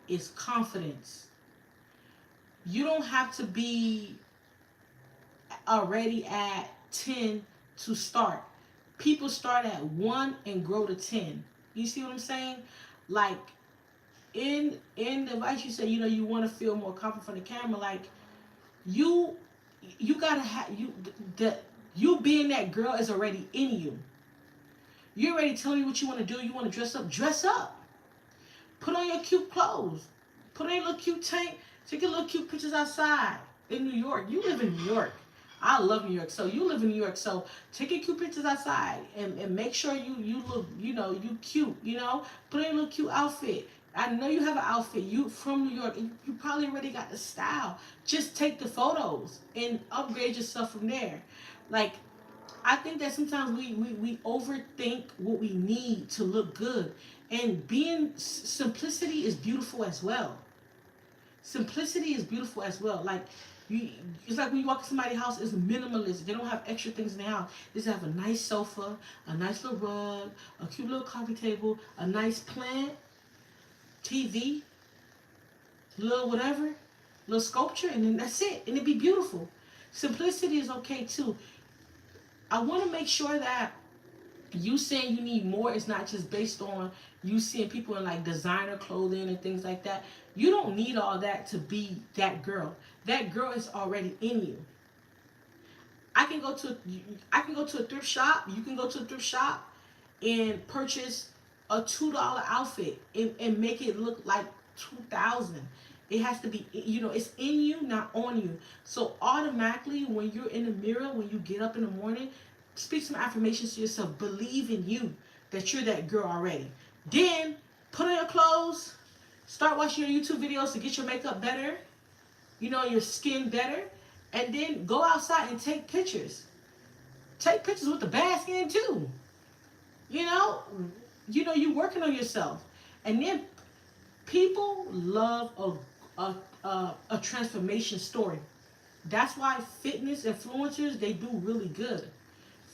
is confidence. You don't have to be already at 10 to start. People start at 1 and grow to 10. You see what I'm saying? Like in the advice you say, you want to feel more confident for the camera. Like you gotta have you being that girl is already in you. You're already telling me what you want to do. You want to dress up. Put on your cute clothes. Put on your little cute tank. Take your little cute pictures outside in New York. You live in New York. I love New York. So you live in New York. So take your cute pictures outside and make sure you look, you cute, Put on your little cute outfit. I know you have an outfit. You from New York. You probably already got the style. Just take the photos and upgrade yourself from there. Like, I think that sometimes we overthink what we need to look good. And simplicity is beautiful as well. Simplicity is beautiful as well. Like it's like when you walk in somebody's house, it's minimalist. They don't have extra things in their house. They just have a nice sofa, a nice little rug, a cute little coffee table, a nice plant, TV, little whatever, little sculpture, and then that's it. And it'd be beautiful. Simplicity is okay too. I want to make sure that you saying you need more is not just based on you seeing people in like designer clothing and things like that. You don't need all that to be that girl. That girl is already in you. I can go to a thrift shop. You can go to a thrift shop and purchase a $2 outfit and make it look like 2,000. It has to be, it's in you, not on you. So automatically, when you're in the mirror, when you get up in the morning, speak some affirmations to yourself. Believe in you that you're that girl already. Then put on your clothes. Start watching your YouTube videos to get your makeup better. Your skin better. And then go outside and take pictures. Take pictures with the bad skin too. You working on yourself. And then people love a transformation story. That's why fitness influencers, they do really good.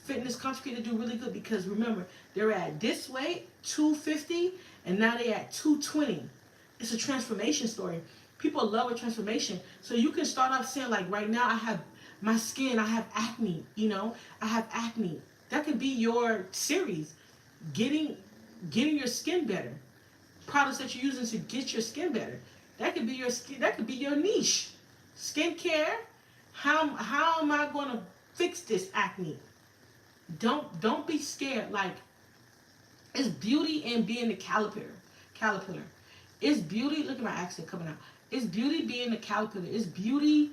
Fitness content creators do really good because remember, they're at this weight, 250, and now they're at 220. It's a transformation story. People love a transformation. So you can start off saying, like, right now I have my skin, I have acne, I have acne. That could be your series. Getting your skin better. products that you're using to get your skin better. That could be your skin. That could be your niche. Skincare. How am I going to fix this acne? Don't be scared. Like, it's beauty in being the caterpillar. Caterpillar. It's beauty. Look at my accent coming out. It's beauty being the caterpillar. It's beauty.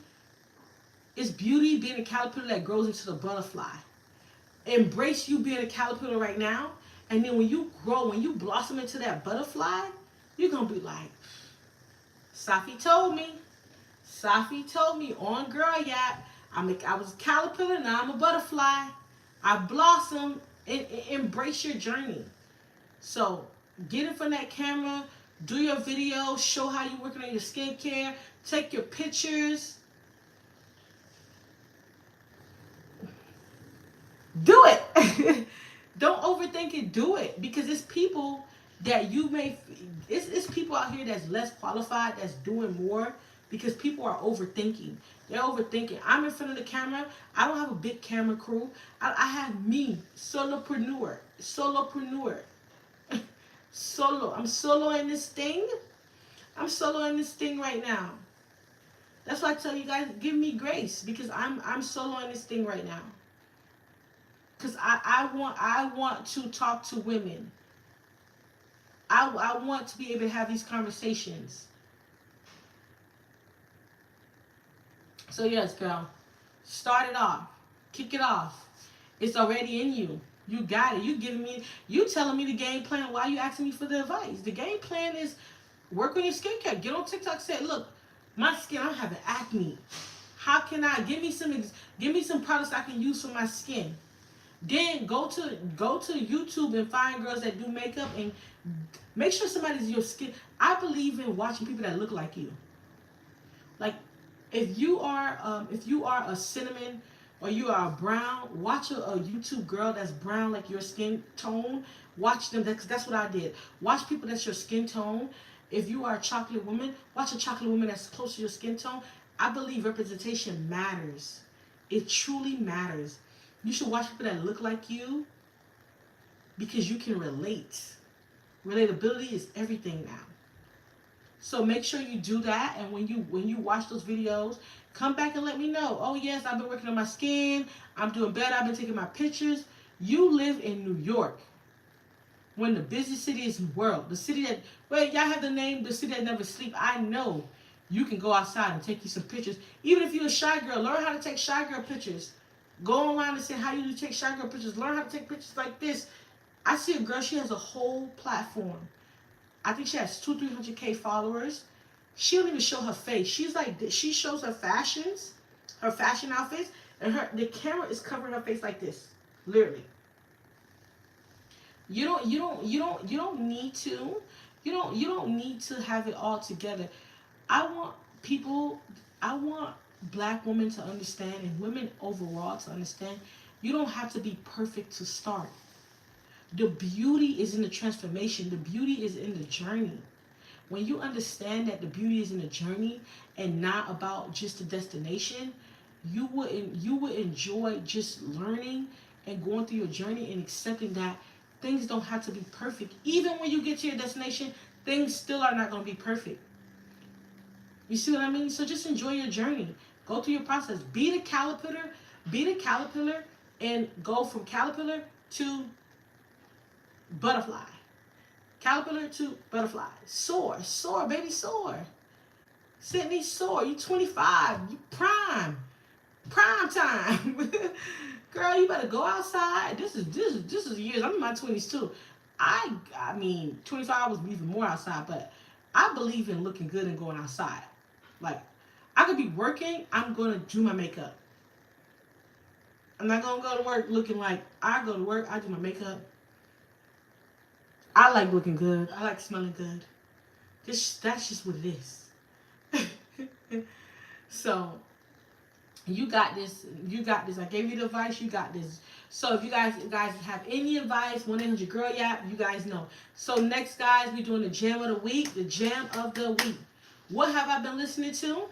It's beauty being a caterpillar that grows into the butterfly. Embrace you being a caterpillar right now, and then when you grow, when you blossom into that butterfly, you're gonna be like, Saphi told me. Saphi told me on Girl Yap. I was a caterpillar, now I'm a butterfly. I blossom. And embrace your journey. So get in front of that camera, do your video, show how you're working on your skincare, take your pictures. Do it. Don't overthink it. Do it, because it's people that you may. It's people out here that's less qualified that's doing more because people are overthinking. They're overthinking. I'm in front of the camera. I don't have a big camera crew. I have me, solopreneur, solo. I'm soloing this thing. I'm soloing this thing right now. That's why I tell you guys, give me grace, because I'm soloing this thing right now. Because I want to talk to women. I want to be able to have these conversations. So yes, girl, start it off. Kick it off. It's already in you. You got it. You telling me the game plan. Why are you asking me for the advice? The game plan is work on your skincare. Get on TikTok. Say, look, my skin, I'm having acne. How can I give me some products I can use for my skin? Then go to YouTube and find girls that do makeup and make sure somebody's your skin. I believe in watching people that look like you. Like, if you are a cinnamon or you are a brown, watch a YouTube girl that's brown like your skin tone. Watch them. That's what I did. Watch people that's your skin tone. If you are a chocolate woman, watch a chocolate woman that's close to your skin tone. I believe representation matters. It truly matters. You should watch people that look like you because you can relate. Relatability is everything now. So make sure you do that, and when you watch those videos, come back and let me know. Oh yes, I've been working on my skin. I'm doing better. I've been taking my pictures. You live in New York, one of the busiest cities in the world. The city that, well, y'all have the name, the city that never sleep. I know you can go outside and take you some pictures. Even if you're a shy girl, learn how to take shy girl pictures. Go online and say how you take shy girl pictures. Learn how to take pictures like this. I see a girl, she has a whole platform. I think she has 200-300K followers. She don't even show her face. She's like, she shows her fashions, her fashion outfits, and the camera is covering her face like this, literally. You don't need to have it all together. I want black women to understand, and women overall to understand, you don't have to be perfect to start. The beauty is in the transformation. The beauty is in the journey. When you understand that the beauty is in the journey and not about just the destination, you will enjoy just learning and going through your journey and accepting that things don't have to be perfect. Even when you get to your destination, things still are not going to be perfect. You see what I mean? So just enjoy your journey. Go through your process. Be the caterpillar, and go from caterpillar to butterfly. Caterpillar to butterfly. Soar, baby, soar. Sydney, soar. You 25. You prime time. Girl, you better go outside. This is years. I'm in my 20s too. I mean, 25 was even more outside, but I believe in looking good and going outside. Like, I could be working, I'm gonna do my makeup. I'm not gonna go to work looking like, I go to work, I do my makeup. I like looking good. I like smelling good. That's just what it is. So, you got this. You got this. I gave you the advice. You got this. So if you guys have any advice, 1-800 YAP, you guys know. So next, guys, we're doing the jam of the week. The jam of the week. What have I been listening to?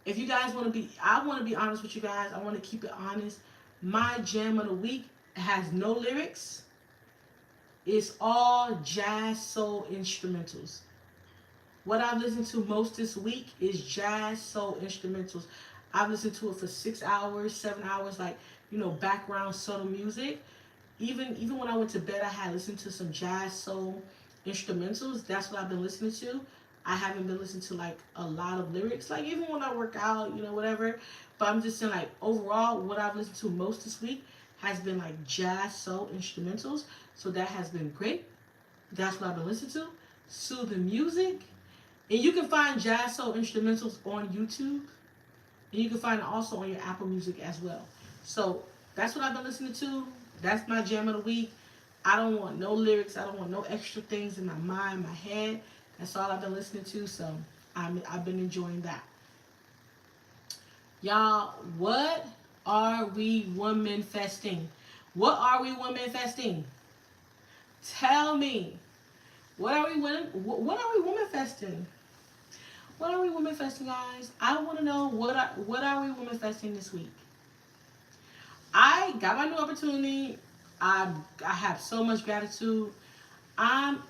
If you guys want to be, I want to be honest with you guys. I want to keep it honest. My jam of the week has no lyrics. it's all jazz soul instrumentals. What I've listened to most this week is jazz soul instrumentals. I've listened to it for 6 hours, 7 hours, like, background subtle music. Even when I went to bed, I had listened to some jazz soul instrumentals. That's what I've been listening to. I haven't been listening to like a lot of lyrics, like even when I work out, whatever. But I'm just saying, like, overall, what I've listened to most this week has been like jazz soul instrumentals. So that has been great. That's what I've been listening to. Soothing music. And you can find jazz soul instrumentals on YouTube. And you can find it also on your Apple Music as well. So that's what I've been listening to. That's my jam of the week. I don't want no lyrics. I don't want no extra things in my mind, my head. That's all I've been listening to. So I've been enjoying that. Y'all, what are we women festing? What are we women festing? Tell me. What are we women? What are we women festing? What are we women festing, guys? I want to know what are we women festing this week. I got my new opportunity. I have so much gratitude. I'm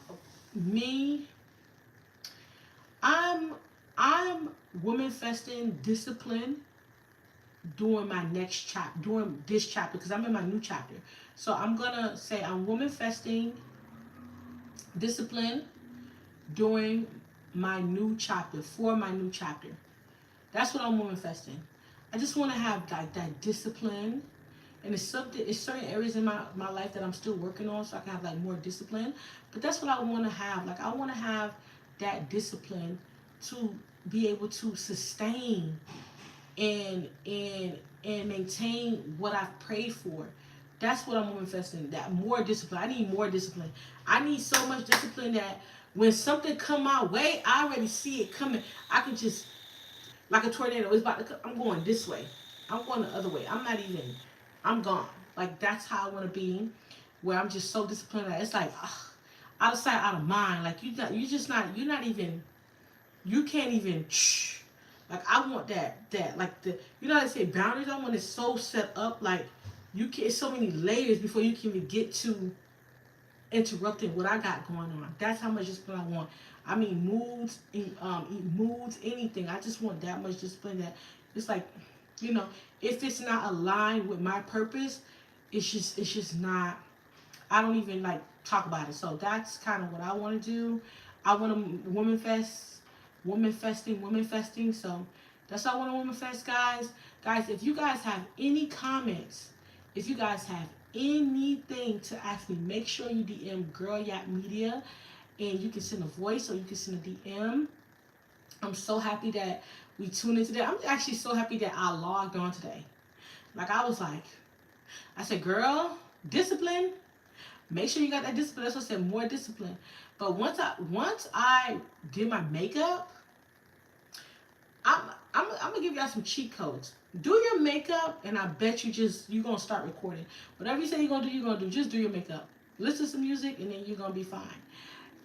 me. I'm woman festing discipline during my next chapter, during this chapter, because I'm in my new chapter. So I'm gonna say I'm woman festing discipline during my new chapter, for my new chapter. That's what I'm woman festing. I just want to have like that discipline. And it's certain areas in my life that I'm still working on, so I can have like more discipline. But that's what I want to have. Like, I want to have that discipline to be able to sustain and maintain what I've prayed for. That's what I'm manifesting. That more discipline. I need more discipline. I need so much discipline that when something come my way, I already see it coming. I can just, like a tornado, it's about to come. I'm going this way. I'm going the other way. I'm gone. Like, that's how I want to be, where I'm just so disciplined that it's like, out of sight, out of mind. Like, you can't even, like, I want that, like, how they say boundaries? I want it so set up, like, it's so many layers before you can even get to interrupting what I got going on. That's how much discipline I want. I mean, moods, anything. I just want that much discipline that it's like, if it's not aligned with my purpose, it's just not. I don't even like talk about it. So that's kind of what I want to do. I want to woman festing. So that's how I want to woman fest, guys. Guys, if you guys have any comments, if you guys have anything to ask me, make sure you DM Girl YAP Media, and you can send a voice or you can send a DM. I'm so happy that we tuned in today. I'm actually so happy that I logged on today. Like, I said, girl, discipline. Make sure you got that discipline. That's what I said, more discipline. But once I did my makeup, I'm gonna give y'all some cheat codes. Do your makeup, and I bet you're gonna start recording. Whatever you say you're gonna do. Just do your makeup. Listen to some music, and then you're gonna be fine.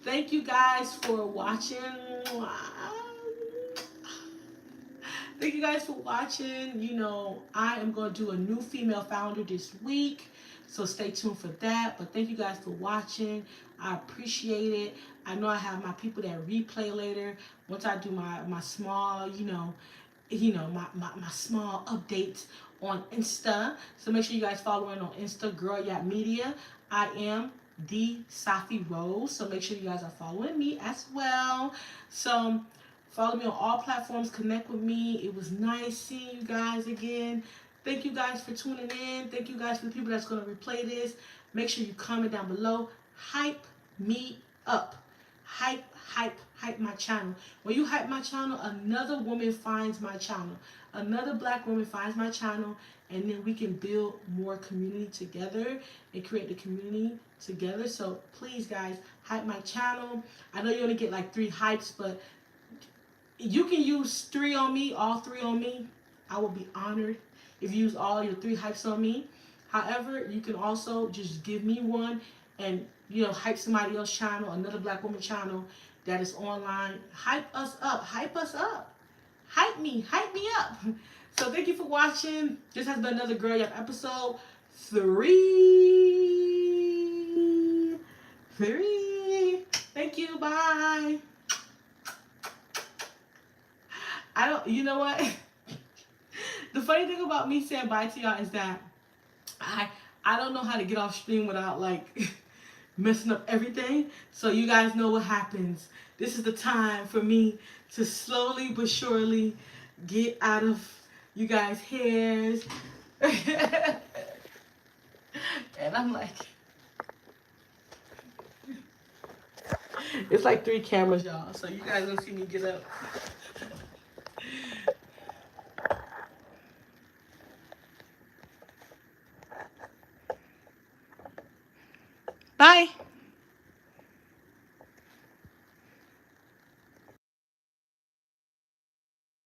Thank you guys for watching. Thank you guys for watching. I am going to do a new female founder this week, so stay tuned for that. But thank you guys for watching. I appreciate it. I know I have my people that replay later. Once I do my small, my small updates on Insta. So make sure you guys follow in on Insta, Girl YAP Media. I am the Saphi Rose. So make sure you guys are following me as well. So follow me on all platforms. Connect with me. It was nice seeing you guys again. Thank you guys for tuning in. Thank you guys for the people that's going to replay this. Make sure you comment down below. Hype me up. Hype my channel. When you hype my channel, another woman finds my channel. Another black woman finds my channel, and then we can build more community together and create the community together. So please, guys, hype my channel. I know you only get like 3 hypes, but you can use 3 on me, all 3 on me. I will be honored if you use all your 3 hypes on me. However, you can also just give me one and hype somebody else's channel, another black woman channel that is online. Hype us up. Hype me up. So thank you for watching. This has been another Girl YAP episode 3. 3. Thank you. Bye. You know what? The funny thing about me saying bye to y'all is that I don't know how to get off stream without like messing up everything. So you guys know what happens. This is the time for me to slowly but surely get out of you guys' hairs. And I'm like, it's like 3 cameras, y'all. So you guys don't see me get up. Bye.